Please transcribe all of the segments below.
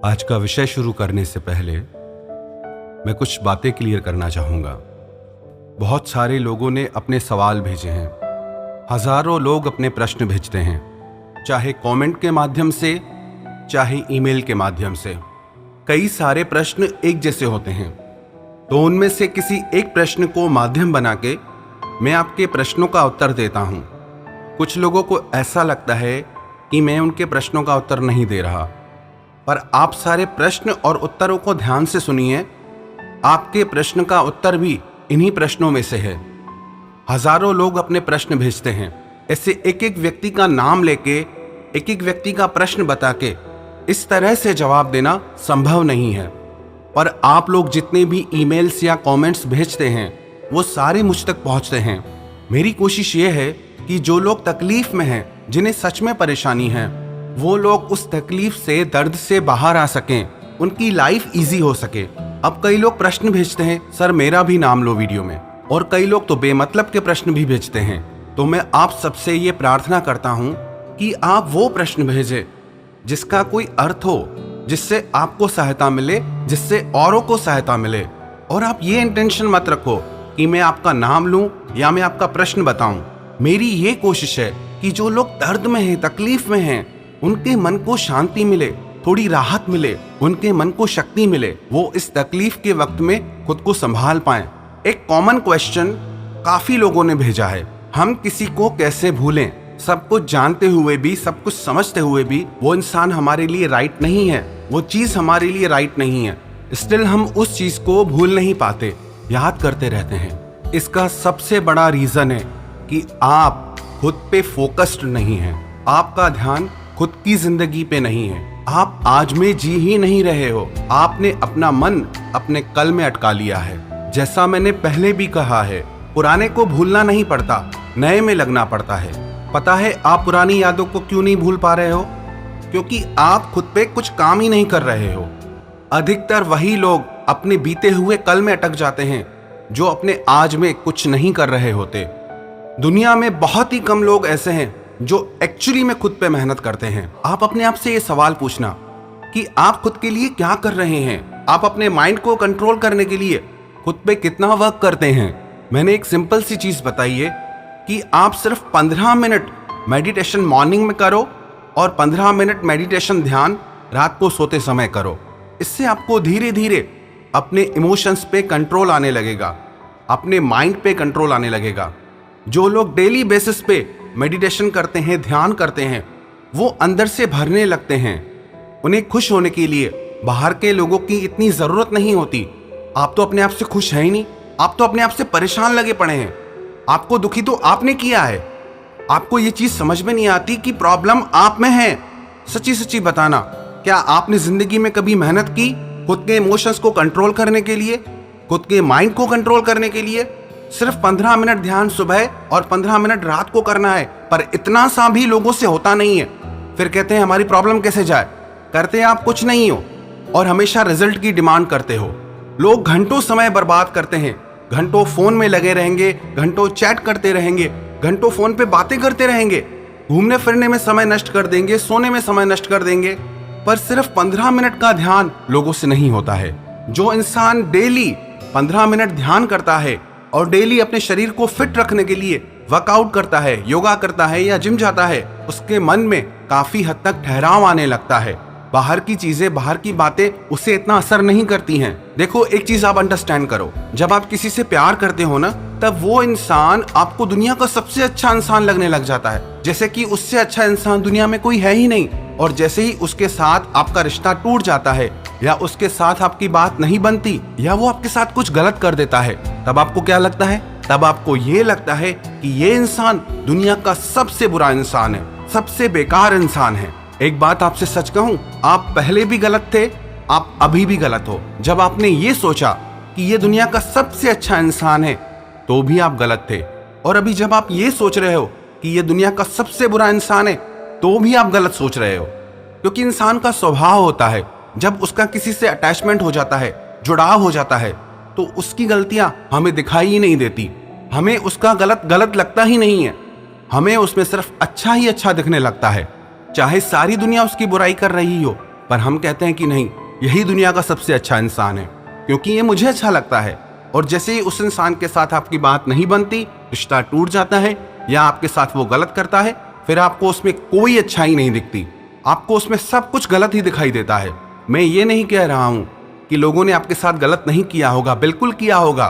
आज का विषय शुरू करने से पहले मैं कुछ बातें क्लियर करना चाहूँगा। बहुत सारे लोगों ने अपने सवाल भेजे हैं। हजारों लोग अपने प्रश्न भेजते हैं, चाहे कमेंट के माध्यम से, चाहे ईमेल के माध्यम से। कई सारे प्रश्न एक जैसे होते हैं, तो उनमें से किसी एक प्रश्न को माध्यम बना के मैं आपके प्रश्नों का उत्तर देता हूँ। कुछ लोगों को ऐसा लगता है कि मैं उनके प्रश्नों का उत्तर नहीं दे रहा, पर आप सारे प्रश्न और उत्तरों को ध्यान से सुनिए। आपके प्रश्न का उत्तर भी इन्हीं प्रश्नों में से है। हजारों लोग अपने प्रश्न भेजते हैं। ऐसे एक एक व्यक्ति का नाम लेके, एक एक व्यक्ति का प्रश्न बता के इस तरह से जवाब देना संभव नहीं है। पर आप लोग जितने भी ईमेल्स या कमेंट्स भेजते हैं वो सारे मुझ तक पहुंचते हैं। मेरी कोशिश ये है कि जो लोग तकलीफ में हैं, जिन्हें सच में परेशानी है, वो लोग उस तकलीफ से, दर्द से बाहर आ सकें, उनकी लाइफ इजी हो सके। अब कई लोग प्रश्न भेजते हैं, सर मेरा भी नाम लो वीडियो में, और कई लोग तो बेमतलब के प्रश्न भी भेजते हैं। तो मैं आप सबसे ये प्रार्थना करता हूँ कि आप वो प्रश्न भेजें जिसका कोई अर्थ हो, जिससे आपको सहायता मिले, जिससे औरों को सहायता मिले। और आप ये इंटेंशन मत रखो कि मैं आपका नाम लूं या मैं आपका प्रश्न बताऊं। मेरी ये कोशिश है कि जो लोग दर्द में हैं, तकलीफ में हैं, उनके मन को शांति मिले, थोड़ी राहत मिले, उनके मन को शक्ति मिले, वो इस तकलीफ के वक्त में खुद को संभाल पाएं। एक कॉमन क्वेश्चन काफी लोगों ने भेजा है, हम किसी को कैसे भूलें? सब कुछ जानते हुए भी, सब कुछ समझते हुए भी वो इंसान हमारे लिए राइट नहीं है, वो चीज हमारे लिए राइट नहीं है, स्टिल हम उस चीज को भूल नहीं पाते, याद करते रहते हैं। इसका सबसे बड़ा रीजन है कि आप खुद पे फोकस्ड नहीं हैं। आपका ध्यान खुद की जिंदगी पे नहीं है। आप आज में जी ही नहीं रहे हो। आपने अपना मन अपने कल में अटका लिया है। जैसा मैंने पहले भी कहा है, पुराने को भूलना नहीं पड़ता, नए में लगना पड़ता है। पता है आप पुरानी यादों को क्यों नहीं भूल पा रहे हो? क्योंकि आप खुद पे कुछ काम ही नहीं कर रहे हो। अधिकतर वही लोग अपने बीते हुए कल में अटक जाते हैं जो अपने आज में कुछ नहीं कर रहे होते। दुनिया में बहुत ही कम लोग ऐसे हैं जो एक्चुअली में खुद पे मेहनत करते हैं। आप अपने आप से ये सवाल पूछना कि आप खुद के लिए क्या कर रहे हैं। आप अपने माइंड को कंट्रोल करने के लिए खुद पे कितना वर्क करते हैं। मैंने एक सिंपल सी चीज बताई है कि आप सिर्फ 15 मिनट मेडिटेशन मॉर्निंग में करो और 15 मिनट मेडिटेशन ध्यान रात को सोते समय करो। इससे आपको धीरे धीरे अपने इमोशंस पे कंट्रोल आने लगेगा, अपने माइंड पे कंट्रोल आने लगेगा। जो लोग डेली बेसिस पे मेडिटेशन करते हैं, ध्यान करते हैं, वो अंदर से भरने लगते हैं। उन्हें खुश होने के लिए बाहर के लोगों की इतनी जरूरत नहीं होती। आप तो अपने आप से खुश है ही नहीं, आप तो अपने आप से परेशान लगे पड़े हैं। आपको दुखी तो आपने किया है। आपको ये चीज समझ में नहीं आती कि प्रॉब्लम आप में है। सच्ची सच्ची बताना, क्या आपने जिंदगी में कभी मेहनत की खुद के इमोशंस को कंट्रोल करने के लिए, खुद के माइंड को कंट्रोल करने के लिए? सिर्फ 15 मिनट ध्यान सुबह और 15 मिनट रात को करना है, पर इतना सा भी लोगों से होता नहीं है। फिर कहते हैं हमारी प्रॉब्लम कैसे जाए। करते आप कुछ नहीं हो और हमेशा रिजल्ट की डिमांड करते हो। लोग घंटों समय बर्बाद करते हैं, घंटों फोन में लगे रहेंगे, घंटों चैट करते रहेंगे, घंटों फोन पे बातें करते रहेंगे, घूमने फिरने में समय नष्ट कर देंगे, सोने में समय नष्ट कर देंगे, पर सिर्फ 15 मिनट का ध्यान लोगों से नहीं होता है। जो इंसान डेली 15 मिनट ध्यान करता है और डेली अपने शरीर को फिट रखने के लिए वर्कआउट करता है, योगा करता है या जिम जाता है, उसके मन में काफी हद तक ठहराव आने लगता है। बाहर की चीजें, बाहर की बातें उसे इतना असर नहीं करती हैं। देखो एक चीज आप अंडरस्टैंड करो, जब आप किसी से प्यार करते हो ना, तब वो इंसान आपको दुनिया का सबसे अच्छा इंसान लगने लग जाता है, जैसे कि उससे अच्छा इंसान दुनिया में कोई है ही नहीं। और जैसे ही उसके साथ आपका रिश्ता टूट जाता है या उसके साथ आपकी बात नहीं बनती या वो आपके साथ कुछ गलत कर देता है, तब आपको क्या लगता है? तब आपको ये लगता है कि ये इंसान दुनिया का सबसे बुरा इंसान है, सबसे बेकार इंसान है। एक बात आपसे सच कहूं, आप पहले भी गलत थे, आप अभी भी गलत हो। जब आपने ये सोचा कि ये दुनिया का सबसे अच्छा इंसान है, तो भी आप गलत थे। और अभी जब आप ये सोच रहे हो कि ये दुनिया का सबसे बुरा इंसान है, तो भी आप गलत सोच रहे हो। क्योंकि इंसान का स्वभाव होता है, जब उसका किसी से अटैचमेंट हो जाता है, जुड़ाव हो जाता है, तो उसकी गलतियां हमें दिखाई ही नहीं देती, हमें उसका गलत लगता ही नहीं है। हमें उसमें सिर्फ अच्छा ही अच्छा दिखने लगता है। चाहे सारी दुनिया उसकी बुराई कर रही हो, पर हम कहते हैं कि नहीं, यही दुनिया का सबसे अच्छा इंसान है क्योंकि ये मुझे अच्छा लगता है। और जैसे ही उस इंसान के साथ आपकी बात नहीं बनती, रिश्ता टूट जाता है या आपके साथ वो गलत करता है, फिर आपको उसमें कोई अच्छाई नहीं दिखती, आपको उसमें सब कुछ गलत ही दिखाई देता है। मैं ये नहीं कह रहा हूं कि लोगों ने आपके साथ गलत नहीं किया होगा, बिल्कुल किया होगा,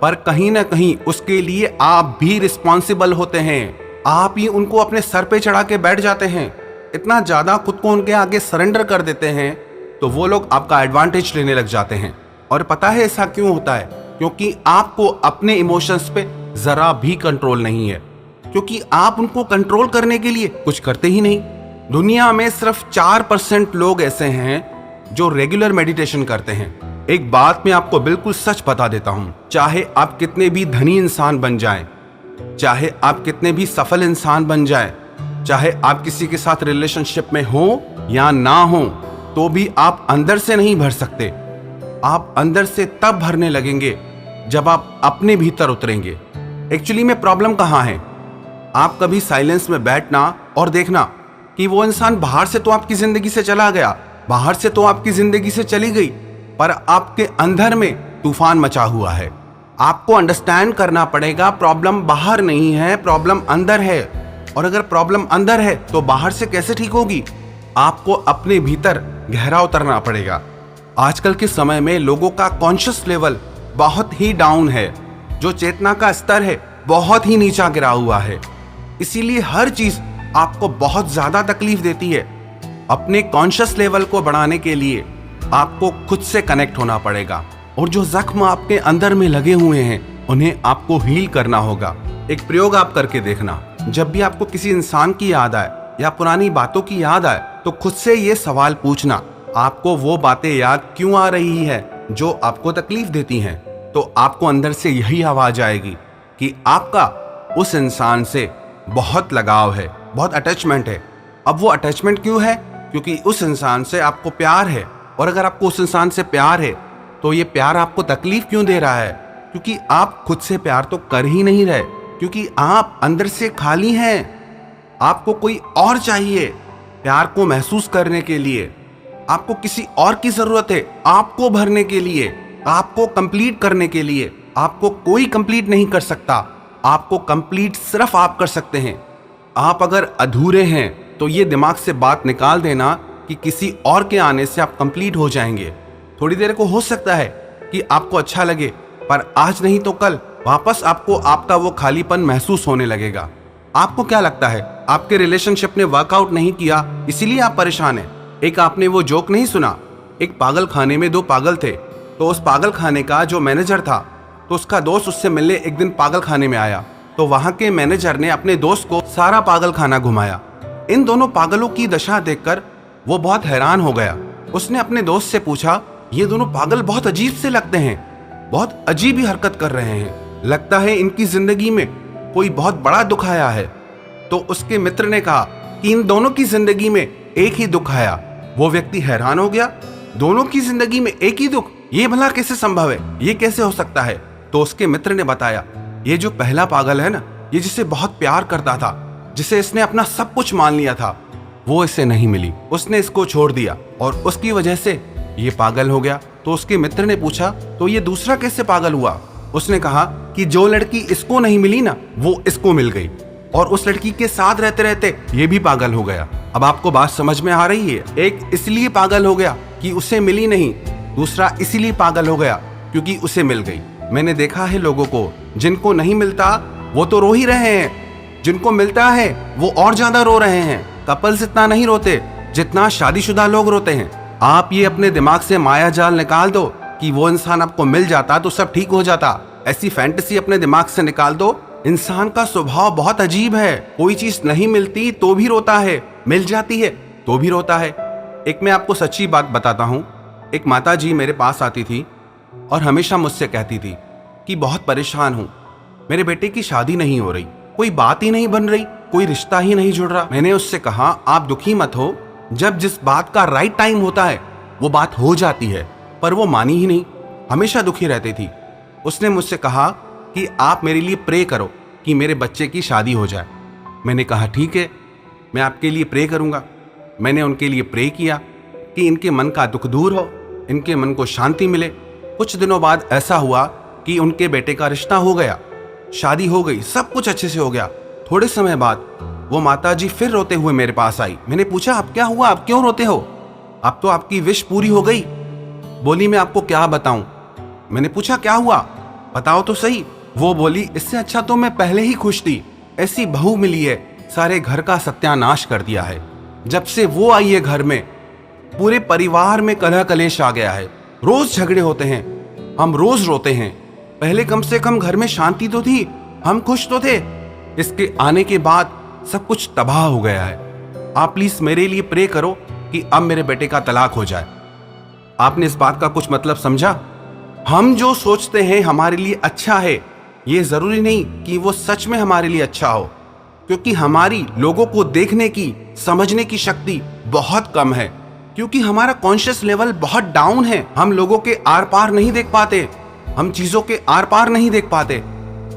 पर कहीं ना कहीं उसके लिए आप भी रिस्पॉन्सिबल होते हैं। आप ही उनको अपने सर पे चढ़ा के बैठ जाते हैं, इतना ज्यादा खुद को उनके आगे सरेंडर कर देते हैं, तो वो लोग आपका एडवांटेज लेने लग जाते हैं। और पता है ऐसा क्यों होता है? क्योंकि आपको अपने इमोशंस पे जरा भी कंट्रोल नहीं है, क्योंकि आप उनको कंट्रोल करने के लिए कुछ करते ही नहीं। दुनिया में सिर्फ 4% लोग ऐसे हैं जो रेगुलर मेडिटेशन करते हैं। एक बात मैं आपको बिल्कुल सच बता देता हूं, चाहे आप कितने भी धनी इंसान बन जाएं, चाहे आप कितने भी सफल इंसान बन जाएं, चाहे आप किसी के साथ रिलेशनशिप में हो या ना हो, तो भी आप अंदर से नहीं भर सकते। आप अंदर से तब भरने लगेंगे जब आप अपने भीतर उतरेंगे। एक्चुअली में प्रॉब्लम कहाँ है? आप कभी साइलेंस में बैठना और देखना कि वो इंसान बाहर से तो आपकी जिंदगी से चला गया, बाहर से तो आपकी जिंदगी से चली गई, पर आपके अंदर में तूफान मचा हुआ है। आपको अंडरस्टैंड करना पड़ेगा, प्रॉब्लम बाहर नहीं है, प्रॉब्लम अंदर है। और अगर प्रॉब्लम अंदर है तो बाहर से कैसे ठीक होगी? आपको अपने भीतर गहरा उतरना पड़ेगा। आजकल के समय में लोगों का कॉन्शियस लेवल बहुत ही डाउन है, जो चेतना का स्तर है बहुत ही नीचा गिरा हुआ है। इसीलिए हर चीज आपको बहुत ज्यादा तकलीफ देती है। अपने कॉन्शियस लेवल को बढ़ाने के लिए आपको खुद से कनेक्ट होना पड़ेगा, और जो जख्म आपके अंदर में लगे हुए हैं उन्हें आपको हील करना होगा। एक प्रयोग आप करके देखना, जब भी आपको किसी इंसान की याद आए या पुरानी बातों की याद आए तो खुद से ये सवाल पूछना, आपको वो बातें याद क्यों आ रही है जो आपको तकलीफ देती हैं? तो आपको अंदर से यही आवाज आएगी कि आपका उस इंसान से बहुत लगाव है, बहुत अटैचमेंट है। अब वो अटैचमेंट क्यों है? क्योंकि उस इंसान से आपको प्यार है। और अगर आपको उस इंसान से प्यार है तो ये प्यार आपको तकलीफ क्यों दे रहा है? क्योंकि आप खुद से प्यार तो कर ही नहीं रहे, क्योंकि आप अंदर से खाली हैं। आपको कोई और चाहिए प्यार को महसूस करने के लिए। आपको किसी और की जरूरत है आपको भरने के लिए, आपको कंप्लीट करने के लिए। आपको कोई कंप्लीट नहीं कर सकता, आपको कंप्लीट सिर्फ आप कर सकते हैं। आप अगर अधूरे हैं तो ये दिमाग से बात निकाल देना कि किसी और के आने से आप कंप्लीट हो जाएंगे। थोड़ी देर को हो सकता है कि आपको अच्छा लगे, पर आज नहीं तो कल वापस आपको आपका वो खालीपन महसूस होने लगेगा। आपको क्या लगता है आपके रिलेशनशिप ने वर्कआउट नहीं किया इसीलिए आप परेशान हैं? एक आपने वो जोक नहीं सुना, एक पागल खाने में दो पागल थे, तो उस पागल खाने का जो मैनेजर था तो उसका दोस्त उससे मिलने एक दिन पागल खाने में आया, तो वहां के मैनेजर ने अपने दोस्त को सारा पागल खाना घुमाया। इन दोनों पागलों की दशा देखकर वो बहुत हैरान हो गया। उसने अपने दोस्त से पूछा, ये दोनों पागल बहुत अजीब से लगते हैं, बहुत अजीब ही हरकत कर रहे हैं, लगता है इनकी जिंदगी में कोई बहुत बड़ा दुख आया है। तो उसके मित्र ने कहा कि इन दोनों की जिंदगी में एक ही दुख आया। वो व्यक्ति हैरान हो गया, दोनों की जिंदगी में एक ही दुख, ये भला कैसे संभव है, ये कैसे हो सकता है? तो उसके मित्र ने बताया, ये जो पहला पागल है ना, ये जिसे बहुत प्यार करता था, जिसे इसने अपना सब कुछ मान लिया था, वो इसे नहीं मिली, उसने इसको छोड़ दिया और उसकी वजह से ये पागल हो गया। तो उसके मित्र ने पूछा, तो ये दूसरा कैसे पागल हुआ? उसने कहा कि जो लड़की इसको नहीं मिली ना, वो इसको मिल गई, और उस लड़की के साथ रहते रहते ये भी पागल हो गया। अब आपको बात समझ में आ रही है? एक इसलिए पागल हो गया कि उसे मिली नहीं, दूसरा इसीलिए पागल हो गया क्योंकि उसे मिल गई। मैंने देखा है लोगों को, जिनको नहीं मिलता वो तो रो ही रहे हैं, जिनको मिलता है वो और ज्यादा रो रहे हैं। कपल्स इतना नहीं रोते जितना शादीशुदा लोग रोते हैं। आप ये अपने दिमाग से माया जाल निकाल दो कि वो इंसान आपको मिल जाता तो सब ठीक हो जाता। ऐसी फैंटेसी अपने दिमाग से निकाल दो। इंसान का स्वभाव बहुत अजीब है, कोई चीज नहीं मिलती तो भी रोता है, मिल जाती है तो भी रोता है। एक मैं आपको सच्ची बात बताता हूँ। एक माता जी मेरे पास आती थी और हमेशा मुझसे कहती थी कि बहुत परेशान हूँ, मेरे बेटे की शादी नहीं हो रही, कोई बात ही नहीं बन रही, कोई रिश्ता ही नहीं जुड़ रहा। मैंने उससे कहा, आप दुखी मत हो, जब जिस बात का राइट टाइम होता है वो बात हो जाती है। पर वो मानी ही नहीं, हमेशा दुखी रहती थी। उसने मुझसे कहा कि आप मेरे लिए प्रे करो कि मेरे बच्चे की शादी हो जाए। मैंने कहा ठीक है, मैं आपके लिए प्रे करूंगा। मैंने उनके लिए प्रे किया, कि इनके मन का दुख दूर हो, इनके मन को शांति मिले। कुछ दिनों बाद ऐसा हुआ कि उनके बेटे का रिश्ता हो गया, शादी हो गई, सब कुछ अच्छे से हो गया। थोड़े समय बाद वो माताजी फिर रोते हुए मेरे पास आई। मैंने पूछा, अब क्या हुआ, अब क्यों रोते हो? अब तो आपकी विश पूरी हो गई। बोली, मैं आपको क्या बताऊं? मैंने पूछा, क्या हुआ, बताओ तो सही। वो बोली, इससे अच्छा तो मैं पहले ही खुश थी, ऐसी बहू मिली है, सारे घर का सत्यानाश कर दिया है। जब से वो आई है घर में, पूरे परिवार में कलह कलेश आ गया है, रोज झगड़े होते हैं, हम रोज रोते हैं। पहले कम से कम घर में शांति तो थी, हम खुश तो थे। इसके आने के बाद सब कुछ तबाह हो गया है। आप प्लीज मेरे लिए प्रे करो कि अब मेरे बेटे का तलाक हो जाए। आपने इस बात का कुछ मतलब समझा? हम जो सोचते हैं हमारे लिए अच्छा है, ये जरूरी नहीं कि वो सच में हमारे लिए अच्छा हो, क्योंकि हमारी लोगों को देखने की, समझने की शक्ति बहुत कम है, क्योंकि हमारा कॉन्शियस लेवल बहुत डाउन है। हम लोगों के आर पार नहीं देख पाते, हम चीजों के आर पार नहीं देख पाते।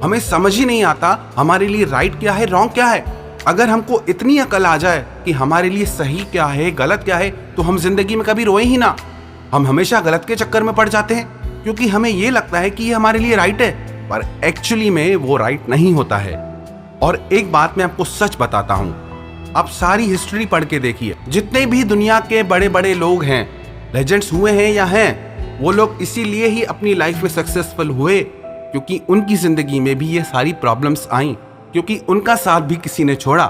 हमें समझ ही नहीं आता हमारे लिए राइट क्या है, रॉन्ग क्या है। अगर हमको इतनी अकल आ जाए कि हमारे लिए सही क्या है, गलत क्या है, तो हम जिंदगी में कभी रोए ही ना। हम हमेशा गलत के चक्कर में पड़ जाते हैं, क्योंकि हमें ये लगता है कि ये हमारे लिए राइट है, पर एक्चुअली में वो राइट नहीं होता है। और एक बात मैं आपको सच बताता हूं, आप सारी हिस्ट्री पढ़ के देखिए, जितने भी दुनिया के बड़े बड़े लोग हैं, लेजेंड्स हुए हैं या हैं, वो लोग इसीलिए ही अपनी लाइफ में सक्सेसफुल हुए क्योंकि उनकी जिंदगी में भी ये सारी प्रॉब्लम्स आई, क्योंकि उनका साथ भी किसी ने छोड़ा,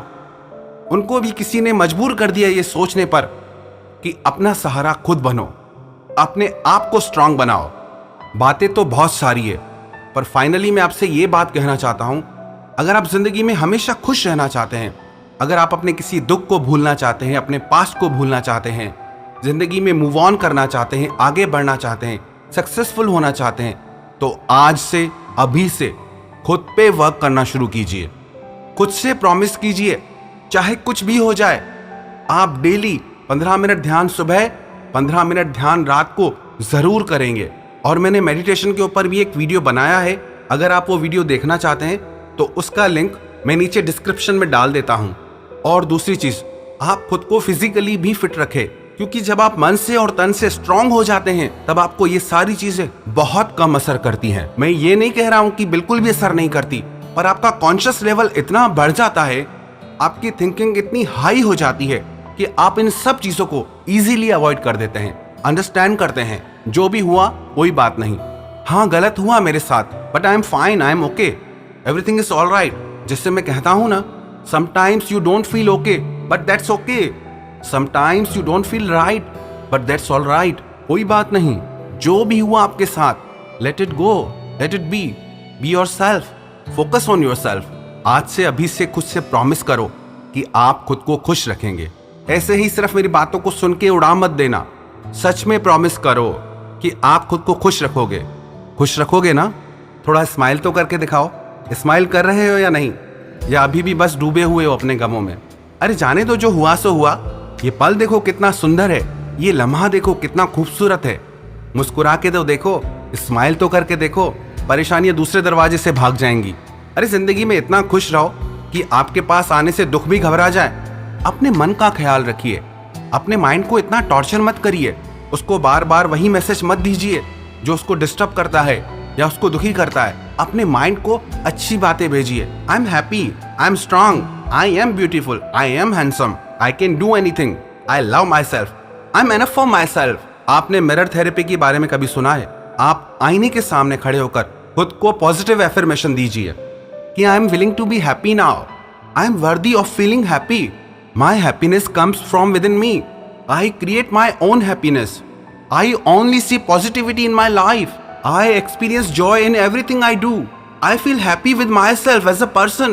उनको भी किसी ने मजबूर कर दिया ये सोचने पर कि अपना सहारा खुद बनो, अपने आप को स्ट्रांग बनाओ। बातें तो बहुत सारी है, पर फाइनली मैं आपसे ये बात कहना चाहता हूं, अगर आप जिंदगी में हमेशा खुश रहना चाहते हैं, अगर आप अपने किसी दुख को भूलना चाहते हैं, अपने पास्ट को भूलना चाहते हैं, जिंदगी में मूव ऑन करना चाहते हैं, आगे बढ़ना चाहते हैं, सक्सेसफुल होना चाहते हैं, तो आज से, अभी से खुद पे वर्क करना शुरू कीजिए। खुद से प्रॉमिस कीजिए, चाहे कुछ भी हो जाए, आप डेली 15 मिनट ध्यान सुबह, 15 मिनट ध्यान रात को जरूर करेंगे। और मैंने मेडिटेशन के ऊपर भी एक वीडियो बनाया है, अगर आप वो वीडियो देखना चाहते हैं तो उसका लिंक मैं नीचे डिस्क्रिप्शन में डाल देता हूं। और दूसरी चीज, आप खुद को फिजिकली भी फिट रखें, क्योंकि जब आप मन से और तन से स्ट्रांग हो जाते हैं, तब आपको ये सारी चीजें बहुत कम असर करती हैं। मैं ये नहीं कह रहा हूं कि बिल्कुल भी असर नहीं करती, पर आपका कॉन्शियस लेवल इतना बढ़ जाता है, आपकी थिंकिंग इतनी हाई हो जाती है कि आप इन सब चीजों को इजीली अवॉइड कर देते हैं, अंडरस्टैंड करते हैं, जो भी हुआ कोई बात नहीं, हाँ गलत हुआ मेरे साथ, but I am fine, I am okay, everything is all right. जिससे मैं कहता हूं ना, sometimes you don't feel okay but that's okay, sometimes you don't feel right but that's all right. कोई बात नहीं, जो भी हुआ आपके साथ, let it go, let it be yourself, focus on yourself. आज से, अभी से खुद से प्रॉमिस करो कि आप खुद को खुश रखेंगे। ऐसे ही सिर्फ मेरी बातों को सुन के उड़ा मत देना, सच में प्रॉमिस करो कि आप खुद को खुश रखोगे। खुश रखोगे ना? थोड़ा स्माइल तो करके दिखाओ। स्माइल कर रहे हो या नहीं, या अभी भी बस डूबे हुए हो अपने गमों में? अरे जाने दो, जो हुआ सो हुआ। ये पल देखो कितना सुंदर है, ये लम्हा देखो कितना खूबसूरत है। मुस्कुरा के तो देखो, स्माइल तो करके देखो, परेशानियां दूसरे दरवाजे से भाग जाएंगी। अरे जिंदगी में इतना खुश रहो कि आपके पास आने से दुख भी घबरा जाए। अपने मन का ख्याल रखिए, अपने माइंड को इतना टॉर्चर मत करिए, उसको बार बार वही मैसेज मत दीजिए जो उसको डिस्टर्ब करता है या उसको दुखी करता है। अपने माइंड को अच्छी बातें भेजिए। I am happy, I am strong, I am beautiful, I am handsome, I can do anything, I love my self, I am enough for my self. आपने मिरर थेरेपी के बारे में कभी सुना है? आप आईने के सामने खड़े होकर खुद को पॉजिटिव एफर्मेशन दीजिए कि I am willing to be happy now, I am worthy of feeling happy, my happiness comes from within me, I create my own happiness, I only see positivity in my life, I experience joy in everything I do. I feel happy with myself as a person.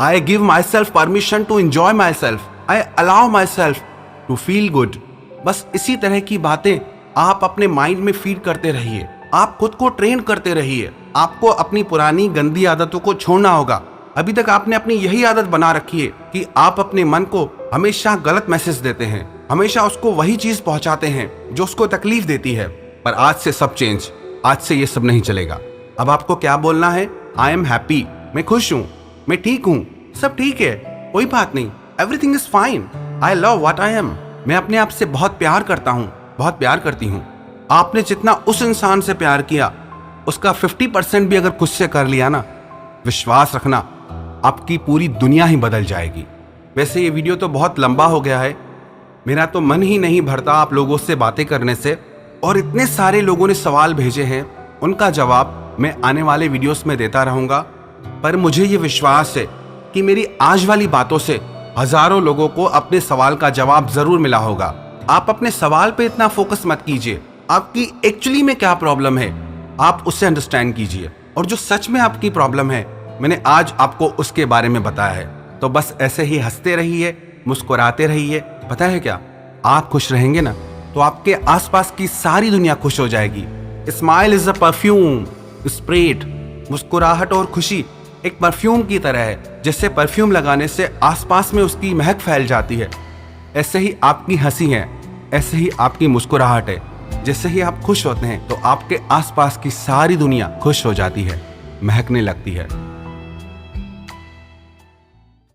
I give myself permission to enjoy myself. I allow myself to feel good. बस इसी तरह की बातें आप अपने mind में feed करते रहिए, आप खुद को ट्रेन करते रहिए। आपको अपनी पुरानी गंदी आदतों को छोड़ना होगा। अभी तक आपने अपनी यही आदत बना रखी है कि आप अपने मन को हमेशा गलत मैसेज देते हैं, हमेशा उसको वही चीज पहुंचाते हैं जो उसको तकलीफ देती है। पर आज से सब चेंज, आज से ये सब नहीं चलेगा। अब आपको क्या बोलना है? आई एम हैप्पी, मैं खुश हूं, मैं ठीक हूं, सब ठीक है, कोई बात नहीं, everything is fine, I love what I am, मैं अपने आप से बहुत प्यार करता हूँ, बहुत प्यार करती हूँ। आपने जितना उस इंसान से प्यार किया उसका 50% भी अगर खुद से कर लिया ना, विश्वास रखना आपकी पूरी दुनिया ही बदल जाएगी। वैसे ये वीडियो तो बहुत लंबा हो गया है, मेरा तो मन ही नहीं भरता आप लोगों से बातें करने से, और इतने सारे लोगों ने सवाल भेजे हैं, उनका जवाब मैं आने वाले वीडियोस में देता रहूँगा। पर मुझे ये विश्वास है कि मेरी आज वाली बातों से हजारों लोगों को अपने सवाल का जवाब जरूर मिला होगा। आप अपने सवाल पे इतना फोकस मत कीजिए, आपकी एक्चुअली में क्या प्रॉब्लम है आप उससे अंडरस्टैंड कीजिए, और जो सच में आपकी प्रॉब्लम है मैंने आज आपको उसके बारे में बताया है। तो बस ऐसे ही हंसते रहिए, मुस्कुराते रहिए। पता है क्या, आप खुश रहेंगे ना तो आपके आसपास की सारी दुनिया खुश हो जाएगी। Smile is a perfume spread. मुस्कुराहट और खुशी एक परफ्यूम की तरह है, जिससे परफ्यूम लगाने से आसपास में उसकी महक फैल जाती है। ऐसे ही आपकी हंसी है, ऐसे ही आपकी मुस्कुराहट है। जैसे ही आप खुश होते हैं तो आपके आसपास की सारी दुनिया खुश हो जाती है, महकने लगती है।